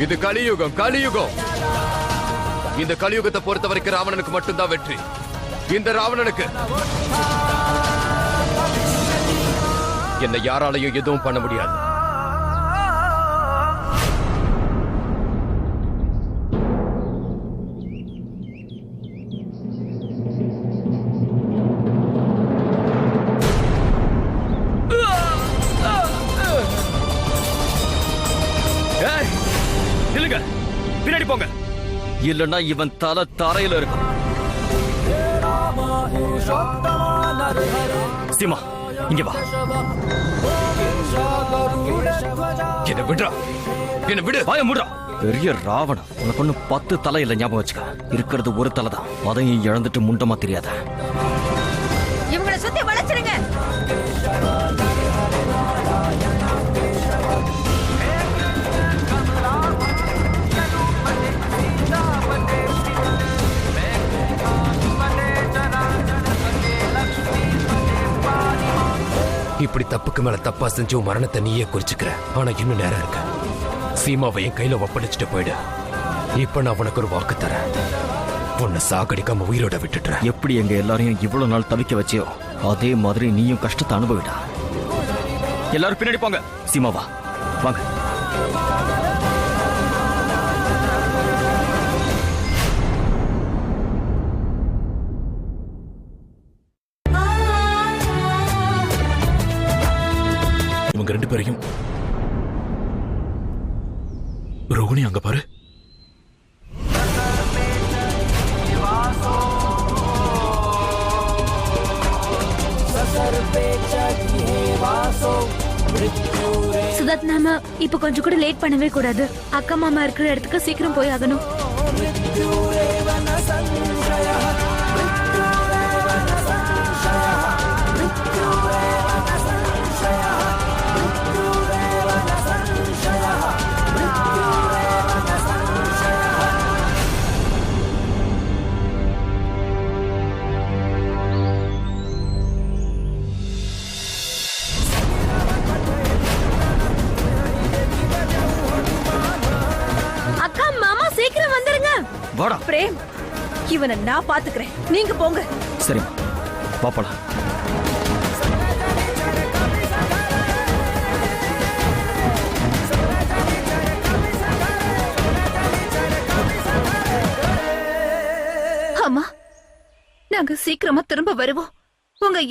இது கலியுகம், கலியுகம். இந்த கலியுகத்தை பொறுத்த வரைக்கும் ராவணனுக்கு மட்டும்தான் வெற்றி. இந்த ராவணனுக்கு என்னை யாராலையும் எதுவும் பண்ண முடியாது. பின்னாடி போங்க, இல்லன்னா இவன் தலை தரையில இருக்கும். சீமா, இங்க வா. என்ன விடுறா, என்ன விடு. வாய மூடுறா. பெரிய ராவணன், உனக்கு ஒண்ணு 10 தலை இல்ல, ஞாபகம் வச்சுக்க. இருக்கிறது ஒரு தலை தான், அதையும் இழந்துட்டு முண்டமா தெரியாத. இவங்களை சுத்தி வளைச்சிருங்க. இப்படி தப்புக்கு மேல தப்பா செஞ்சு மரணத்தை நீயே குறிச்சுக்கிற. ஆனா இன்னும் நேரம் இருக்கு. சீமாவை என் கையில ஒப்படைச்சிட்டு போயிடு. இப்ப நான் உனக்கு ஒரு வாக்கு தரேன். உன்னை சாகடிக்காம உயிரோட விட்டுட்டுறேன். எப்படி எங்க எல்லாரையும் இவ்வளவு நாள் தவிக்க வச்சியோ அதே மாதிரி நீயும் கஷ்டத்தை அனுபவிடா. எல்லாரும் பின்னாடி போங்க. சீமாவா, வாங்க. இவங்க 2 பேரையும் ரோகிணி அங்க பாரு. சுதத், நாம இப்ப கொஞ்சம் கூட லேட் பண்ணவே கூடாது. அக்கா மாமா இருக்கிற இடத்துக்கு சீக்கிரம் போய் ஆகணும். வாடா. பிரேம், இவனை நான் பாத்துக்கிறேன், நீங்க போங்க. சரிம்மா, பாப்பலாம். அம்மா, நாங்க சீக்கிரமா திரும்ப வருவோம். உங்க